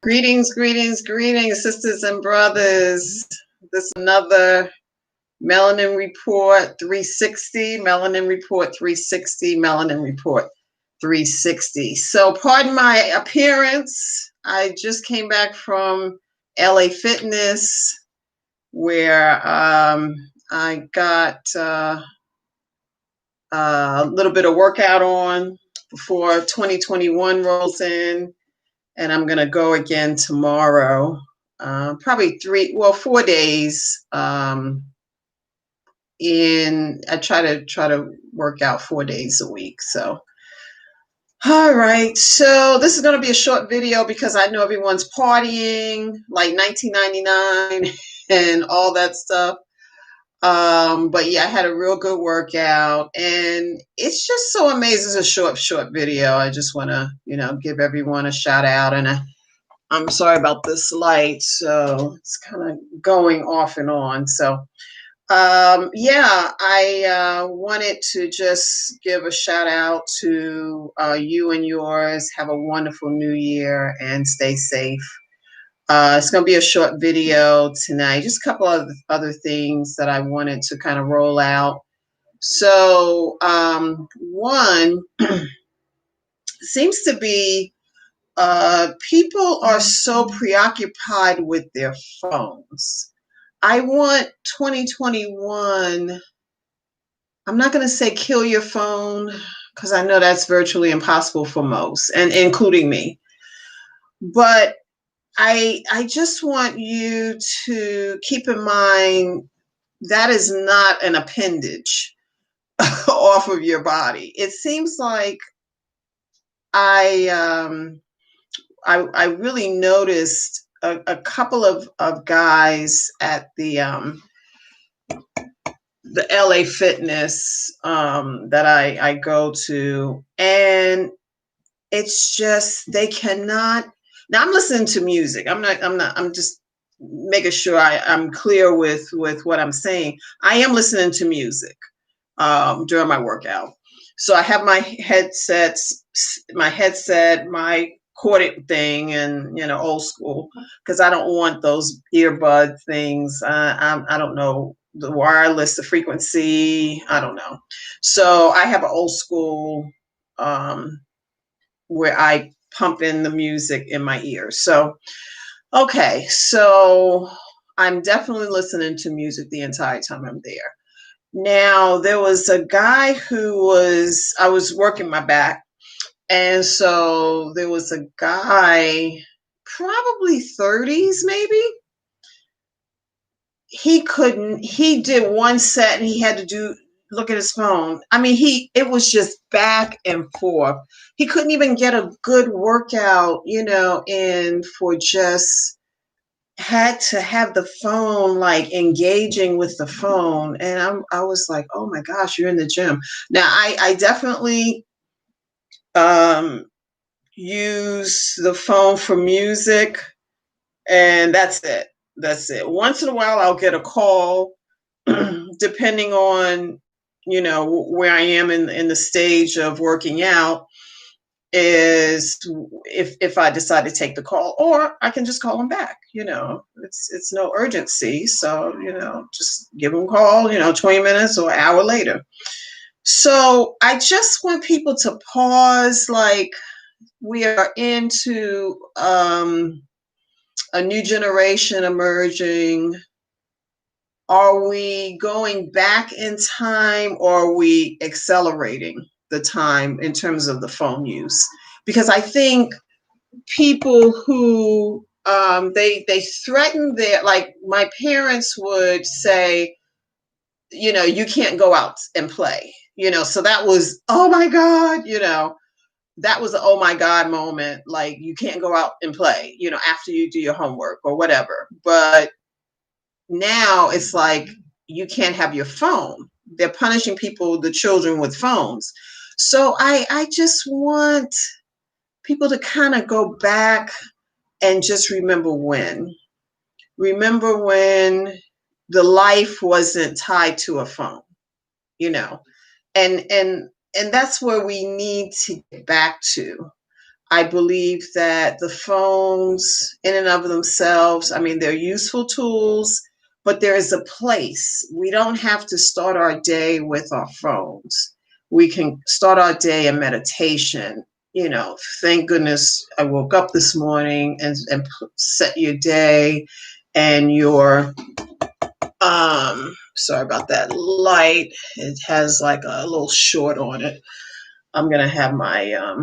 Greetings, greetings, greetings, sisters and brothers. This is another Melanin Report 360, Melanin Report 360, Melanin Report 360. So, pardon my appearance. I just came back from LA Fitness where I got a little bit of workout on before 2021 rolls in. And I'm going to go again tomorrow, probably 4 days. I try to work out 4 days a week. So, all right. So this is going to be a short video because I know everyone's partying like 1999 and all that stuff. But yeah, I had a real good workout and it's just so amazing. It's a short video. I just want to, give everyone a shout out, and I'm sorry about this light. So it's kind of going off and on. So, yeah, I wanted to just give a shout out to you and yours. Have a wonderful new year and stay safe. It's going to be a short video tonight. Just a couple of other things that I wanted to kind of roll out. So, one seems to be people are so preoccupied with their phones. I want 2021, I'm not going to say kill your phone because I know that's virtually impossible for most, and including me. But I just want you to keep in mind that is not an appendage off of your body. It seems like I really noticed a couple of guys at the LA Fitness that I go to, and it's just they cannot. Now I'm listening to music. I'm just making sure I'm clear with what I'm saying. I am listening to music during my workout. So I have my headset, my corded thing, and old school, because I don't want those earbud things. I don't know the wireless, the frequency. I don't know. So I have an old school where I pump in the music in my ears. So okay, so I'm definitely listening to music the entire time I'm there. Now, there was a guy I was working my back, and so there was a guy, probably 30s maybe. He did one set and he had to look at his phone. I mean, it was just back and forth. He couldn't even get a good workout, in for just had to have the phone, like engaging with the phone. And I was like, oh my gosh, you're in the gym. Now I definitely use the phone for music, and that's it. Once in a while I'll get a call depending on where I am in the stage of working out, is if I decide to take the call, or I can just call them back. It's no urgency. So, just give them a call, 20 minutes or an hour later. So I just want people to pause. Like, we are into a new generation emerging. Are we going back in time, or are we accelerating the time in terms of the phone use? Because I think people who they threaten like my parents would say, you can't go out and play, so that was, oh my God, that was an oh my God moment. Like, you can't go out and play, after you do your homework or whatever. But now it's like, you can't have your phone. They're punishing the children with phones. So I just want people to kind of go back and just remember when the life wasn't tied to a phone, and that's where we need to get back to. I believe that the phones, in and of themselves, I mean, they're useful tools, but there is a place. We don't have to start our day with our phones. We can start our day in meditation. You know, thank goodness I woke up this morning and set your day and your, sorry about that light. It has like a little short on it. I'm going to have my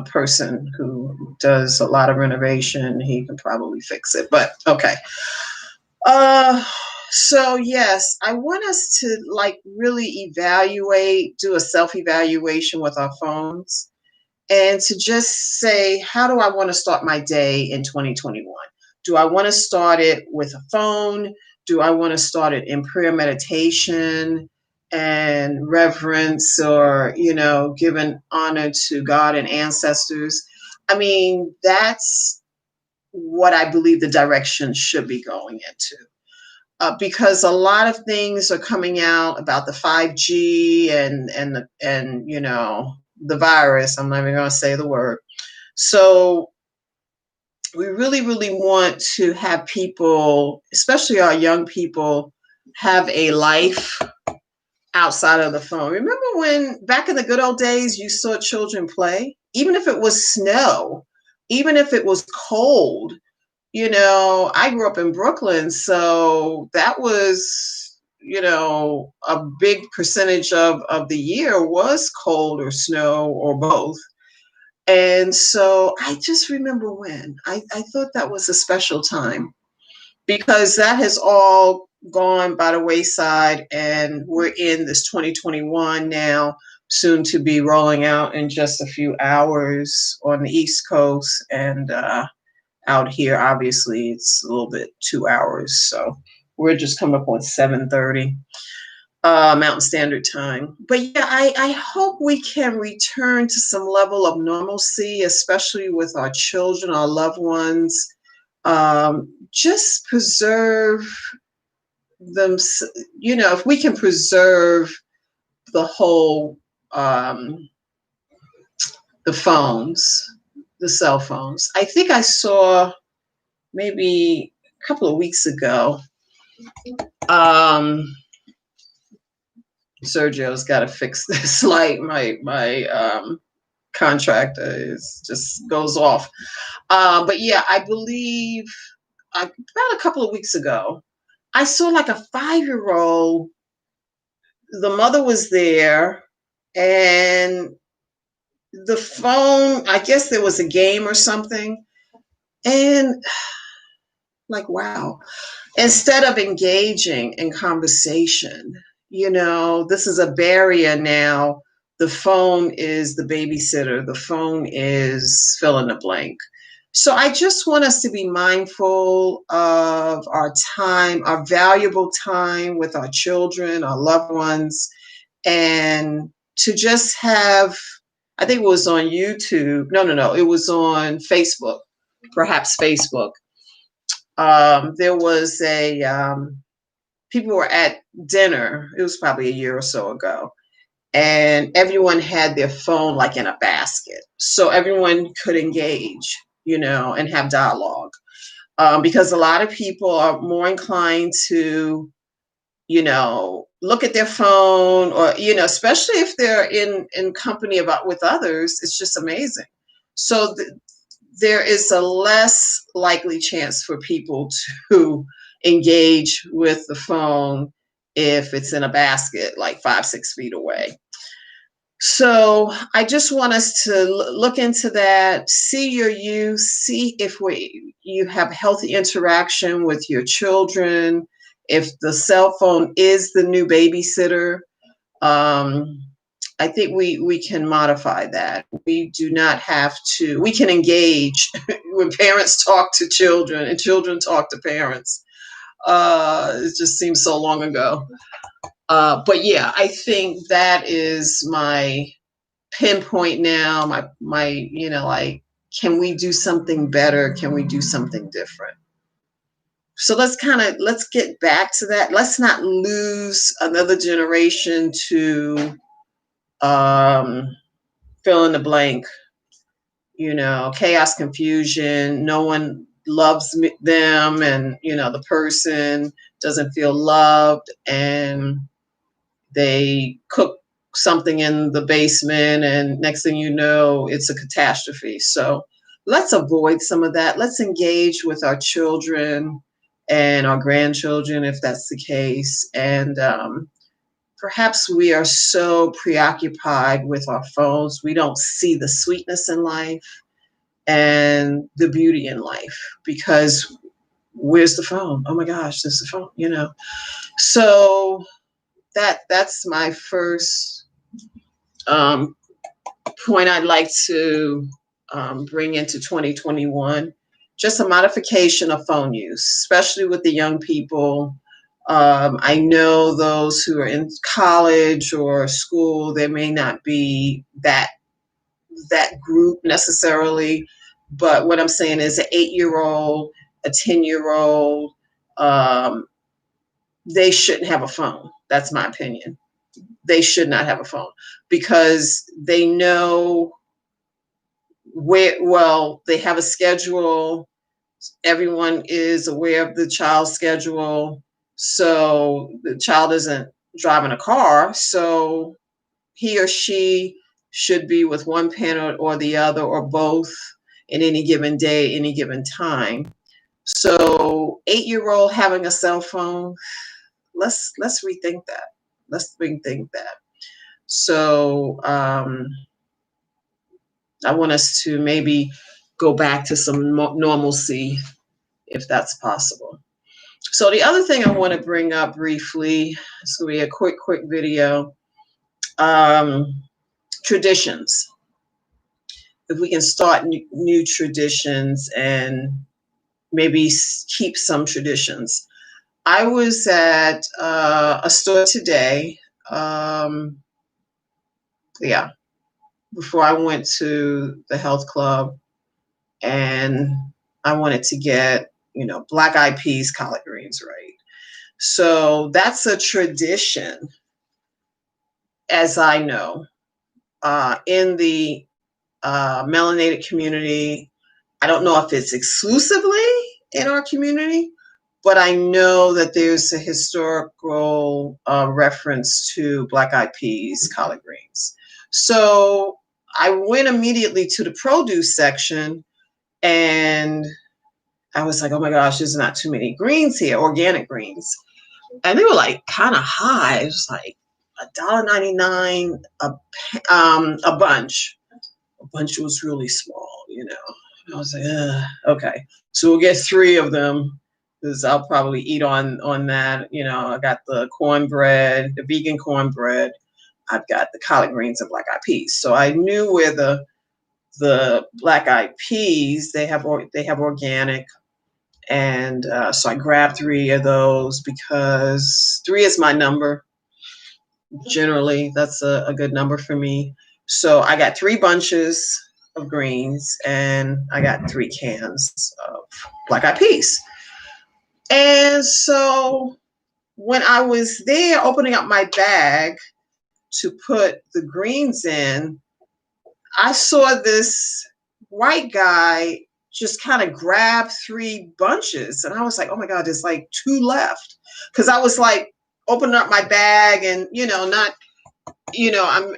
person who does a lot of renovation. He can probably fix it, but okay. Uh, so yes, I want us to like really evaluate, do a self evaluation with our phones, and to just say, how do I want to start my day in 2021? Do I want to start it with a phone? Do I want to start it in prayer, meditation, and reverence, or, giving honor to God and ancestors? I mean, that's what I believe the direction should be going into. Because a lot of things are coming out about the 5G and the virus. I'm not even going to say the word. So we really, really want to have people, especially our young people, have a life outside of the phone. Remember when back in the good old days you saw children play, even if it was snow, even if it was cold. I grew up in Brooklyn, so that was, a big percentage of the year was cold or snow or both. And so I just remember when I thought that was a special time, because that has all gone by the wayside, and we're in this 2021 now, soon to be rolling out in just a few hours on the East Coast. And out here, obviously, it's a little bit 2 hours. So we're just coming up on 7:30 Mountain Standard Time. But yeah, I hope we can return to some level of normalcy, especially with our children, our loved ones. Just preserve them, if we can preserve the whole, the phones, the cell phones. I think I saw maybe a couple of weeks ago, Sergio's got to fix this light. My contractor is just goes off. But yeah, I believe about a couple of weeks ago, I saw like a 5-year-old. The mother was there, and the phone. I guess there was a game or something, and like, wow. Instead of engaging in conversation, this is a barrier now. The phone is the babysitter, the phone is fill in the blank. So I just want us to be mindful of our time, our valuable time with our children, our loved ones, and to just have, I think it was on YouTube. No, it was on Facebook, perhaps Facebook. There was people were at dinner. It was probably a year or so ago, and everyone had their phone like in a basket, so everyone could engage, and have dialogue. Because a lot of people are more inclined to, look at their phone, or especially if they're in company about with others. It's just amazing. So there is a less likely chance for people to engage with the phone if it's in a basket like 5, 6 feet away. So I just want us to look into that, see your youth, see if you have healthy interaction with your children, if the cell phone is the new babysitter. I think we can modify that. We do not have to, we can engage when parents talk to children and children talk to parents. It just seems so long ago. But yeah, I think that is my pinpoint now. My like, can we do something better? Can we do something different? So let's get back to that. Let's not lose another generation to fill in the blank, chaos, confusion, no one loves them, and the person doesn't feel loved, and they cook something in the basement, and next thing you know, it's a catastrophe. So let's avoid some of that. Let's engage with our children and our grandchildren if that's the case. And perhaps we are so preoccupied with our phones, we don't see the sweetness in life and the beauty in life, because where's the phone? Oh my gosh, there's the phone. So that's my first point I'd like to bring into 2021. Just a modification of phone use, especially with the young people. I know those who are in college or school, there may not be that group necessarily, but what I'm saying is an 8-year-old, a 10-year-old, they shouldn't have a phone. That's my opinion. They should not have a phone, because they know they have a schedule. Everyone is aware of the child's schedule. So the child isn't driving a car. So he or she should be with one parent or the other, or both, in any given day, any given time. So 8-year-old having a cell phone, let's rethink that. Let's rethink that. So I want us to maybe go back to some normalcy, if that's possible. So the other thing I want to bring up briefly, it's going to be a quick video. Traditions. If we can start new traditions and maybe keep some traditions. I was at a store today. Before I went to the health club, and I wanted to get, black eyed peas, collard greens, right? So that's a tradition, as I know, in the melanated community. I don't know if it's exclusively in our community, but I know that there's a historical reference to black eyed peas, collard greens. So I went immediately to the produce section, and I was like, oh my gosh, there's not too many greens here, organic greens. And they were like kind of high. It was like $1.99 a bunch. A bunch was really small. I was like, okay. So we'll get 3 of them, because I'll probably eat on that. I got the cornbread, the vegan cornbread. I've got the collard greens and black eyed peas. So I knew where the black eyed peas, they have organic. And so I grabbed 3 of those, because 3 is my number. Generally, that's a good number for me. So I got 3 bunches of greens, and I got 3 cans of black eyed peas. And so when I was there opening up my bag to put the greens in, I saw this white guy just kind of grab 3 bunches. And I was like, oh my God, there's like 2 left. Because I was like opening up my bag, and,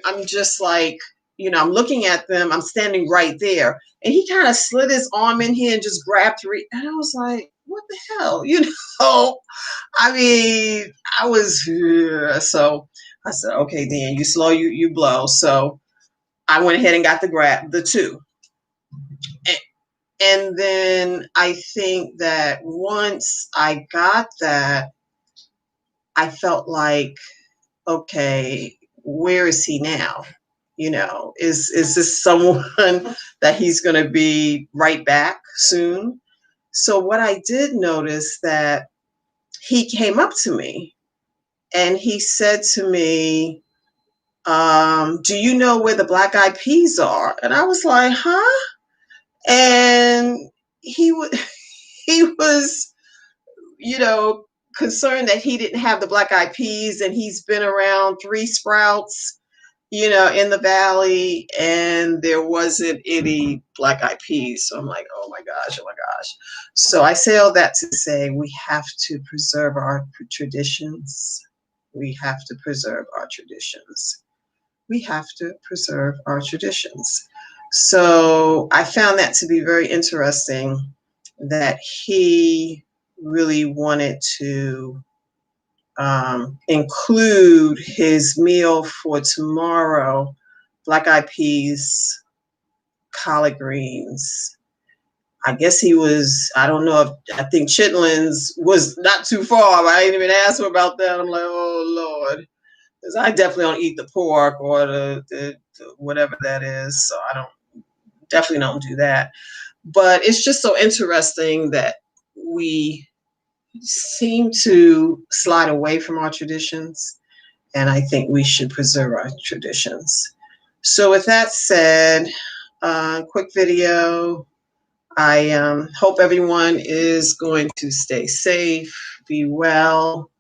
I'm just like, I'm looking at them. I'm standing right there. And he kind of slid his arm in here and just grabbed 3. And I was like, what the hell? I mean, I was, so I said, okay, Dan, you slow, you blow. So I went ahead and got the 2. And then I think that once I got that, I felt like, okay, where is he now? Is this someone that he's going to be right back soon? So what I did notice, that he came up to me and he said to me, do you know where the black eyed peas are? And I was like, huh? And he was, concerned that he didn't have the black eyed peas, and he's been around 3 Sprouts. in the valley, and there wasn't any Black Eyed Peas. So I'm like, oh my gosh, oh my gosh. So I say all that to say we have to preserve our traditions. We have to preserve our traditions. We have to preserve our traditions. So I found that to be very interesting that he really wanted to include his meal for tomorrow, Black Eyed Peas, collard greens. I guess he was, I don't know if, I think Chitlins was not too far. I didn't even ask him about that. I'm like, oh Lord. Because I definitely don't eat the pork or the whatever that is. So I definitely don't do that. But it's just so interesting that we seem to slide away from our traditions, and I think we should preserve our traditions. So, with that said, quick video. I hope everyone is going to stay safe, be well,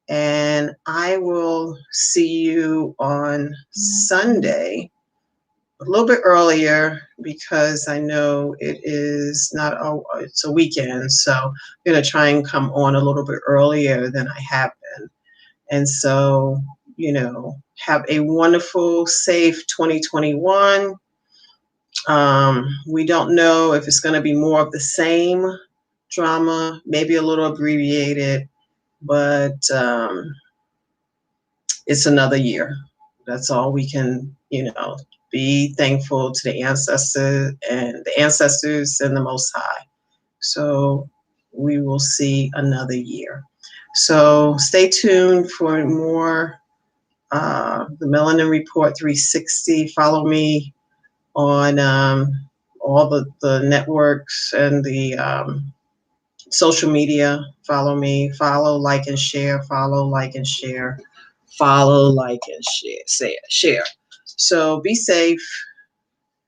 and I will see you on Sunday a little bit earlier because I know it is not it's a weekend, so I'm going to try and come on a little bit earlier than I have been. And so, have a wonderful, safe 2021. We don't know if it's going to be more of the same drama, maybe a little abbreviated, but it's another year. That's all we can, be thankful to the ancestors and the Most High. So we will see another year. So stay tuned for more the Melanin Report 360. Follow me on all the networks and the social media. Follow me. Follow, like, and share. Follow, like, and share. Follow, like, and share. So be safe.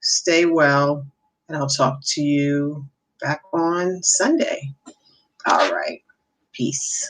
Stay well. And I'll talk to you back on Sunday. All right. Peace.